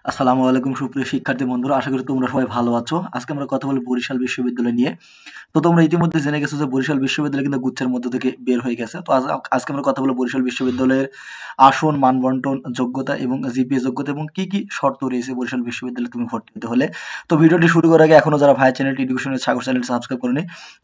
আসসালামু আলাইকুম সুপ্রিয় শিক্ষার্থী বন্ধুরা, আশা করি তোমরা সবাই ভালো আছো। আজকে আমরা কথা বলবো বরিশাল বিশ্ববিদ্যালয় নিয়ে। তো তোমরা ইতিমধ্যে জেনে গেছো যে বরিশাল বিশ্ববিদ্যালয় কিন্তু গুচ্ছের মধ্য থেকে বের হয়ে গেছে। তো আজকে আমরা কথা বলবো বরিশাল বিশ্ববিদ্যালয়ের আসন, মানবন্টন, যোগ্যতা এবং জিপিএ যোগ্যতা এবং কি শর্ত রয়েছে বরিশাল বিশ্ববিদ্যালয়ে তুমি ভর্তি হতে হলে। তো ভিডিওটি শুরু করার আগে এখনো যারা ভাই চ্যানেলটি এডুকেশনের সাগর চ্যানেলটি সাবস্ক্রাইব করেনি,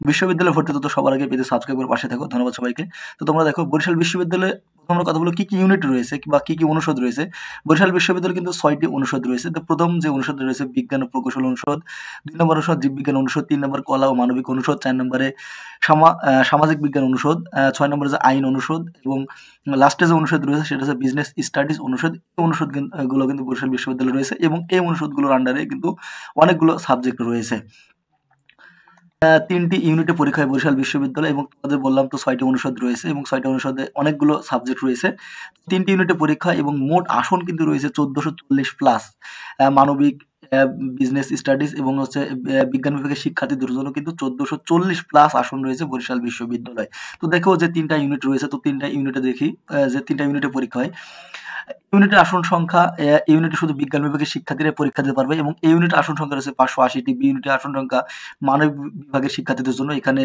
বিশ্ববিদ্যালয় ভর্তি তথ্য সবার আগে পেতে সাবস্ক্রাইব করে পাশে থাকো। ধন্যবাদ সবাইকে। তো তোমরা দেখো বরিশাল বিশ্ববিদ্যালয়ে আমরা কথা বলবো কি ইউনিট রয়েছে বা কি অনুষদ রয়েছে। বরিশাল বিশ্ববিদ্যালয়ে কিন্তু ৬টি অনুষদ রয়েছে। তো প্রথম যে অনুষদ রয়েছে বিজ্ঞান ও প্রকৌশল অনুষদ, ২ নম্বর অনুষদ জীববিজ্ঞান অনুষদ, ৩ নম্বর কলা ও মানবিক অনুষদ, ৪ নম্বরে সামাজিক বিজ্ঞান অনুষদ, ৬ নম্বরে যে আইন অনুষদ এবং লাস্টে যে অনুষদ রয়েছে সেটা হচ্ছে বিজনেস স্টাডিজ অনুষদ। এই অনুষদ গুলো কিন্তু বরিশাল বিশ্ববিদ্যালয়ে রয়েছে এবং এই অনুষদগুলোর আন্ডারে কিন্তু অনেকগুলো সাবজেক্ট রয়েছে। ৩টি ইউনিটে পরীক্ষা হয় বরিশাল বিশ্ববিদ্যালয় এবং তোমাদের বললাম তো ৬টি অনুষদ রয়েছে এবং ৬টি অনুষদে অনেকগুলো সাবজেক্ট রয়েছে। ৩টি ইউনিটে পরীক্ষা এবং মোট আসন কিন্তু রয়েছে ১৪৪০ প্লাস। মানবিক, বিজনেস স্টাডিজ এবং হচ্ছে বিজ্ঞান বিভাগের শিক্ষার্থীদের জন্য কিন্তু ১৪৪০ প্লাস আসন রয়েছে বরিশাল বিশ্ববিদ্যালয়। তো দেখো যে ৩টা ইউনিট রয়েছে, তো ৩টা ইউনিটে দেখি যে ৩টা ইউনিটে পরীক্ষা হয়। ইউনিটের আসন সংখ্যা, ইউনিটে শুধু বিজ্ঞান বিভাগের শিক্ষার্থীরা পরীক্ষা দিতে পারবে এবং এই ইউনিটের আসন সংখ্যা রয়েছে ৫৮০টি। বি ইউনিটের আসন সংখ্যা মানবিক বিভাগের শিক্ষার্থীদের জন্য, এখানে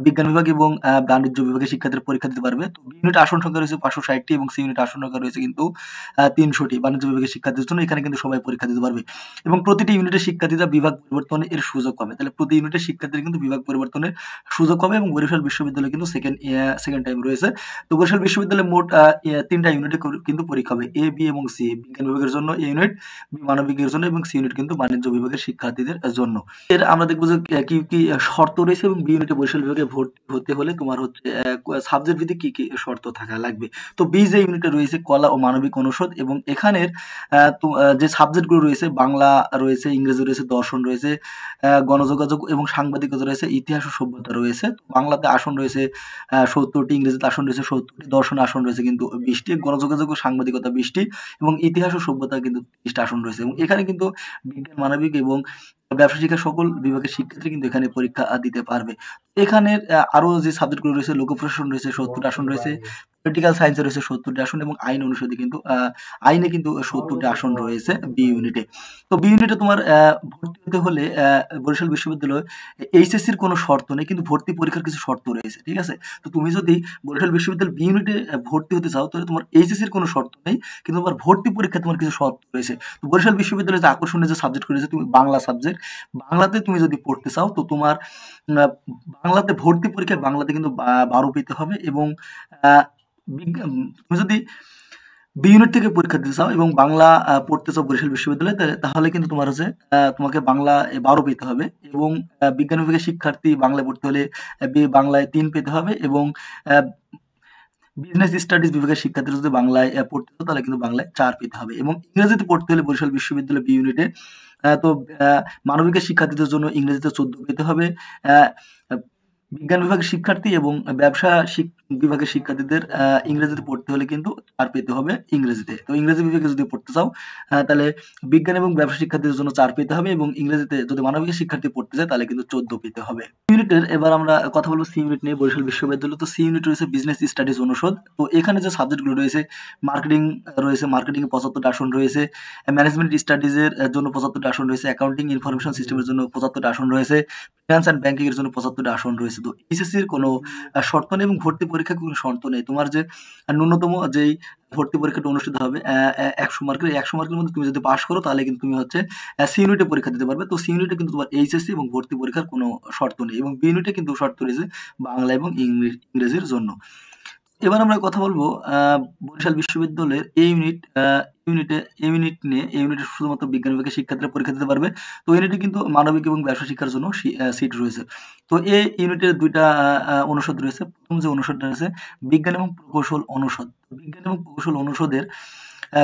বিজ্ঞান বিভাগ এবং বাণিজ্য বিভাগের শিক্ষার্থীরা পরীক্ষা দিতে পারবে। তো বি ইউনিটের আসন সংখ্যা রয়েছে ৫৬০টি এবং সি ইউনিটের আসন সংখ্যা রয়েছে কিন্তু ৩০০টি বাণিজ্য বিভাগের শিক্ষার্থীদের জন্য, এখানে কিন্তু সবাই পরীক্ষা দিতে পারবে এবং প্রতিটি ইউনিটের শিক্ষার্থীরা বিভাগ পরিবর্তনের সুযোগ পাবে। তাহলে প্রতি ইউনিটের শিক্ষার্থীরা কিন্তু বিভাগ পরিবর্তনের সুযোগ পাবে এবং বরিশাল বিশ্ববিদ্যালয় কিন্তু সেকেন্ড টাইম রয়েছে। তো বরিশাল বিশ্ববিদ্যালয়ে মোট ৩টা ইউনিটে কিন্তু পরীক্ষা হবে, এ, বি এবং সি। বিজ্ঞান বিভাগের জন্য এ ইউনিট, বি মানবিকের জন্য এবং সি ইউনিট কিন্তু বাণিজ্য বিভাগের শিক্ষার্থীদের জন্য। এর আমরা দেখবো যে কি শর্ত রয়েছে এবং বি ইউনিটে বরিশাল বিভাগে ভর্তি হতে হলে তোমার হচ্ছে সাবজেক্ট ভিত্তিক কি শর্ত থাকা লাগবে। তো বি যে ইউনিটে রয়েছে কলা ও মানবিক অনুষদ এবং এখানের যে সাবজেক্টগুলো রয়েছে বাংলা রয়েছে, ইংরেজি রয়েছে, দর্শন রয়েছে, গণযোগাযোগ এবং সাংবাদিকতা রয়েছে, ইতিহাস ও সভ্যতা রয়েছে। বাংলাতে আসন রয়েছে ৭০টি, ইংরেজিতে আসন রয়েছে ৭০টি, দর্শনে আসন রয়েছে কিন্তু ২০টি, গণযোগাযোগ ও সাংবাদিকতা ২০টি এবং ইতিহাস ও সভ্যতা কিন্তু ৩০টা আসন রয়েছে এবং এখানে কিন্তু বিজ্ঞান, মানবিক এবং ব্যবসা শিক্ষা সকল বিভাগের শিক্ষার্থী কিন্তু এখানে পরীক্ষা দিতে পারবে। এখানের আরো যে সাবজেক্টগুলো রয়েছে লোক প্রশাসন রয়েছে ৭০টা আসন রয়েছে, পলিটিক্যাল সায়েন্সে রয়েছে ৭০টি আসন এবং আইন অনুষদে কিন্তু আইনে কিন্তু ৭০টি আসন রয়েছে বি ইউনিটে। তো বি ইউনিটে তোমার ভর্তি হতে হলে বরিশাল বিশ্ববিদ্যালয় এইচএসসির কোনো শর্ত নেই, কিন্তু ভর্তি পরীক্ষার কিছু শর্ত রয়েছে, ঠিক আছে? তো তুমি যদি বরিশাল বিশ্ববিদ্যালয় বি ইউনিটে ভর্তি হতে চাও তাহলে তোমার এইচএসসির কোনো শর্ত নেই, কিন্তু তোমার ভর্তি পরীক্ষায় তোমার কিছু শর্ত রয়েছে। তো বরিশাল বিশ্ববিদ্যালয়ে যে আকর্ষণীয় যে সাবজেক্ট রয়েছে, তুমি বাংলা সাবজেক্ট, বাংলাতে তুমি যদি পড়তে চাও তো তোমার আ বাংলাতে ভর্তি পরীক্ষায় বাংলাতে কিন্তু ১২ পেতে হবে এবং আ তুমি যদি বি ইউনিট থেকে পরীক্ষা দিতে চাও এবং বাংলা পড়তে চাও বরিশাল বিশ্ববিদ্যালয়ে তাহলে কিন্তু তোমার হচ্ছে তোমাকে বাংলা ১২ পেতে হবে এবং বিজ্ঞান বিভাগের শিক্ষার্থী বাংলায় পড়তে হলে বাংলায় ৩ পেতে হবে এবং আ বিজনেস স্টাডিজ বিভাগের শিক্ষার্থীরা যদি বাংলায় পড়তে চাও তাহলে কিন্তু বাংলায় ৪ পেতে হবে এবং ইংরেজিতে পড়তে হলে বরিশাল বিশ্ববিদ্যালয় বি ইউনিটে তো মানবিকের শিক্ষার্থীদের জন্য ইংরেজিতে ১৪ পেতে হবে। আ বিজ্ঞান বিভাগের শিক্ষার্থী এবং ব্যবসা বিভাগের শিক্ষার্থীদের ইংরেজিতে পড়তে হলে কিন্তু ৪ পেতে হবে ইংরেজিতে। তো ইংরেজি বিভাগে যদি পড়তে চাও তাহলে বিজ্ঞান এবং ব্যবসা শিক্ষার্থীদের জন্য ৪ পেতে হবে এবং ইংরেজিতে যদি মানবিকের শিক্ষার্থী পড়তে চায় তাহলে কিন্তু ১৪ পেতে হবে। ইউনিটের এবার আমরা কথা বলব সি ইউনিট নিয়ে বরিশাল বিশ্ববিদ্যালয়। তো সি ইউনিট রয়েছে বিজনেস স্টাডিজ অনুষদ। তো এখানে যে সাবজেক্টগুলো রয়েছে মার্কেটিং রয়েছে, মার্কেটিং এ ৭৫টা আসন রয়েছে, ম্যানেজমেন্ট স্টাডিজ এর জন্য ৭৫টা আসন রয়েছে, অ্যাকাউন্টিং ইনফরমেশন সিস্টেমের জন্য ৭৫টা আসন রয়েছে, ফিন্যান্স অ্যান্ড ব্যাংকিং এর জন্য ৭৫টা আসন রয়েছে। তো এইচএসসির কোনো শর্ত নেই এবং ভর্তি পরীক্ষার কোনো শর্ত নেই। তোমার যে ন্যূনতম যেই ভর্তি পরীক্ষাটা অনুষ্ঠিত হবে ১০০ মার্কের, ১০০ মার্কের মধ্যে তুমি যদি পাস করো তাহলে কিন্তু তুমি হচ্ছে সি ইউনিটে পরীক্ষা দিতে পারবে। তো সি ইউনিটে কিন্তু তোমার এইচএসসি এবং ভর্তি পরীক্ষার কোনো শর্ত নেই এবং বি ইউনিটে কিন্তু শর্ত রয়েছে বাংলা এবং ইংরেজির জন্য। এবার আমরা কথা বলবো বরিশাল বিশ্ববিদ্যালয়ের এ ইউনিট নিয়ে। এ ইউনিটে শুধুমাত্র বিজ্ঞান বিভাগের শিক্ষার্থীরা পরীক্ষা দিতে পারবে। তো এই ইউনিটে কিন্তু মানবিক এবং ব্যবসা শিক্ষার জন্য সিট রয়েছে। তো এই ইউনিটের ২ টা অনুষদ রয়েছে। প্রথম যে অনুষদটা রয়েছে বিজ্ঞান এবং প্রকৌশল অনুষদ। বিজ্ঞান এবং প্রকৌশল অনুষদের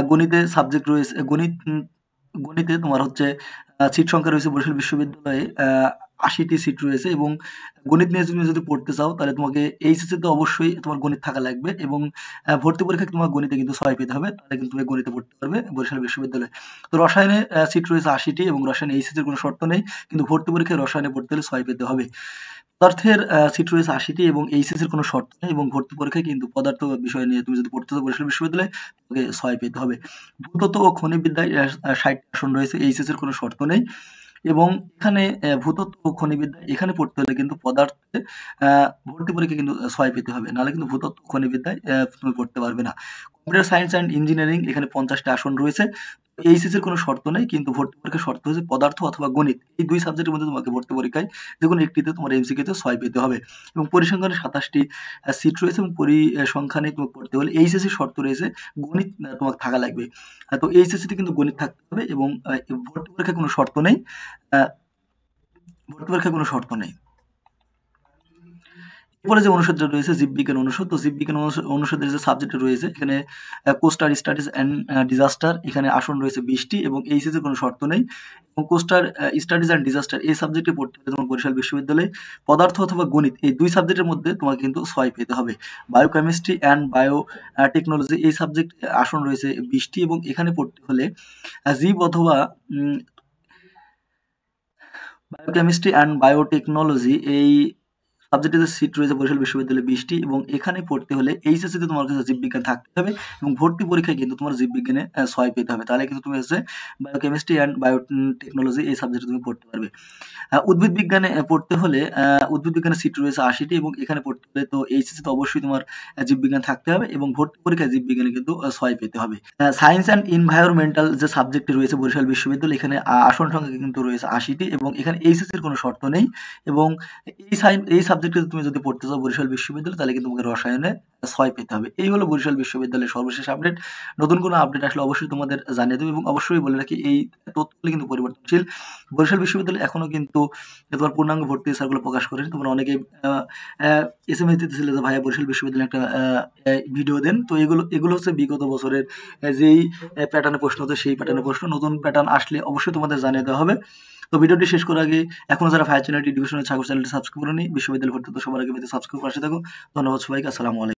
গণিতে সাবজেক্ট রয়েছে, গণিতে তোমার হচ্ছে সিট সংখ্যা রয়েছে বরিশাল বিশ্ববিদ্যালয়ে ৮০টি সিট রয়েছে এবং গণিত নিয়ে তুমি যদি পড়তে চাও তাহলে তোমাকে এইচএসসি তে অবশ্যই তোমার গণিত থাকা লাগবে এবং ভর্তি পরীক্ষায় তোমার গণিতে কিন্তু ৬ পেতে হবে। তাহলে কিন্তু তুমি গণিতে পড়তে পারবে বরিশাল বিশ্ববিদ্যালয়ে। তো রসায়নে সিট রয়েছে ৮০টি এবং রসায়নে এইচএসসির কোনো শর্ত নেই। কিন্তু ভর্তি পরীক্ষায় রসায়নে পড়তে হলে ৬ পেতে হবে। পদার্থের সিট রয়েছে ৮০টি এবং এইচএসসি এর কোনো শর্ত নেই এবং ভর্তি পরীক্ষায় কিন্তু পদার্থ বিষয় নিয়ে তুমি যদি পড়তে চাও বরিশাল বিশ্ববিদ্যালয়ে তোমাকে ৬ পেতে হবে। ভূতত্ত্ব ও খনিবিদ্যায় ৬০ আসন রয়েছে, এইচএসসি এর কোনো শর্ত নেই এবং এখানে ভূতত্ত্ব ও খনিবিদ্যা এখানে পড়তে হলে কিন্তু পদার্থে ভর্তি পরীক্ষায় কিন্তু ৬ পেতে হবে। নাহলে কিন্তু ভূতত্ত্ব ও খনিবিদ্যায় তুমি পড়তে পারবে না। কম্পিউটার সায়েন্স অ্যান্ড ইঞ্জিনিয়ারিং এখানে ৫০টা আসন রয়েছে। এইচএসসির কোনো শর্ত নেই কিন্তু ভর্তি পরীক্ষার শর্ত হচ্ছে পদার্থ অথবা গণিত। এই ২ সাবজেক্টের মধ্যে তোমাকে ভর্তি পরীক্ষায় যেকোনো একটিতে তোমার এমসিকিউতে ৬ পেতে হবে এবং পরিসংখ্যানে ২৭টি সিট রয়েছে এবং পরিসংখ্যানে তোমাকে পড়তে হলে এইচএসসির শর্ত রয়েছে গণিত তোমার থাকা লাগবে। তো এইচএসসিতে কিন্তু গণিত থাকতে হবে এবং ভর্তি পরীক্ষায় কোনো শর্ত নেই। আ ভর্তি পরীক্ষায় কোনো শর্ত নেই। এরপরে যে অনুষদটা রয়েছে জীববিজ্ঞান অনুষদ। তো জীববিজ্ঞান অনুষদের যে সাবজেক্ট রয়েছে এখানে কোস্টাল স্টাডিজ অ্যান্ড ডিজাস্টার এখানে আসন রয়েছে ২০টি এবং এইচএসসির কোনো শর্ত নেই এবং কোস্টাল স্টাডিজ অ্যান্ড ডিজাস্টার এই সাবজেক্টে পড়তে হলে তোমার বরিশাল বিশ্ববিদ্যালয়ে পদার্থ অথবা গণিত এই ২ সাবজেক্টের মধ্যে তোমাকে কিন্তু ৬ পেতে হবে। বায়োকেমিস্ট্রি অ্যান্ড টেকনোলজি এই সাবজেক্ট আসন রয়েছে ২০টি এবং এখানে পড়তে হলে জীব অথবা বায়োকেমিস্ট্রি অ্যান্ড বায়োটেকনোলজি এই সাবজেক্টে সিট রয়েছে বরিশাল বিশ্ববিদ্যালয়ে ২০টি এবং এখানে পড়তে হলে এইচএসসিতে তোমার কাছে জীববিজ্ঞান থাকতে হবে এবং ভর্তি পরীক্ষায় কিন্তু তোমার জীববিজ্ঞানে ৬ পেতে হবে। তাহলে কিন্তু তুমি হচ্ছে বায়োকেমিস্ট্রি অ্যান্ড বায়োটেকনোলজি এই সাবজেক্টে তুমি পড়তে পারবে। উদ্ভিদ বিজ্ঞানে পড়তে হলে উদ্ভিদ বিজ্ঞানের সিট রয়েছে ৮০টি এবং এখানে পড়তে হলে তো এইচএসসিতে অবশ্যই তোমার জীববিজ্ঞান থাকতে হবে এবং ভর্তি পরীক্ষায় জীববিজ্ঞানে কিন্তু ৬ পেতে হবে। সায়েন্স অ্যান্ড এনভায়রনমেন্টাল যে সাবজেক্টটি রয়েছে বরিশাল বিশ্ববিদ্যালয়ে এখানে আসন সংখ্যা কিন্তু রয়েছে ৮০টি এবং এখানে এইচএসসির কোনো শর্ত নেই এবং এই সাবজেক্টে তুমি যদি পড়তে চাও বরিশাল বিশ্ববিদ্যালয়ে তাহলে কিন্তু তোমাকে রসায়নে ৬ পেতে হবে। এই হলো বরিশাল বিশ্ববিদ্যালয়ের সর্বশেষ আপডেট। নতুন কোনো আপডেট আসলে অবশ্যই তোমাদের জানিয়ে দেব এবং অবশ্যই বলে রাখি এই তথ্যগুলো কিন্তু পরিবর্তনশীল। বরিশাল বিশ্ববিদ্যালয় এখনো কিন্তু তোমার পূর্ণাঙ্গ ভর্তি সার্কুলার প্রকাশ করেনি। তোমরা অনেকেই এসএমএস দিতেছিলে যে ভাইয়া বরিশাল বিশ্ববিদ্যালয়ে একটা ভিডিও দেন। তো এগুলো হচ্ছে বিগত বছরের যেই প্যাটার্নে প্রশ্ন হতো সেই প্যাটার্নে প্রশ্ন। নতুন প্যাটার্ন আসলে অবশ্যই তোমাদের জানিয়ে দেওয়া হবে। তো ভিডিওটি শেষ করার আগে এখনো যারা ফায়ার চ্যানেলটি এডুকেশনের ছাগল চ্যানেলটি সাবস্ক্রাইব করোনি বিশ্ববিদ্যালয় ভর্তি তো সবার আগে পেতে সাবস্ক্রাইব করে পাশে থাকো। ধন্যবাদ সবাইকে। আসসালামু আলাইকুম।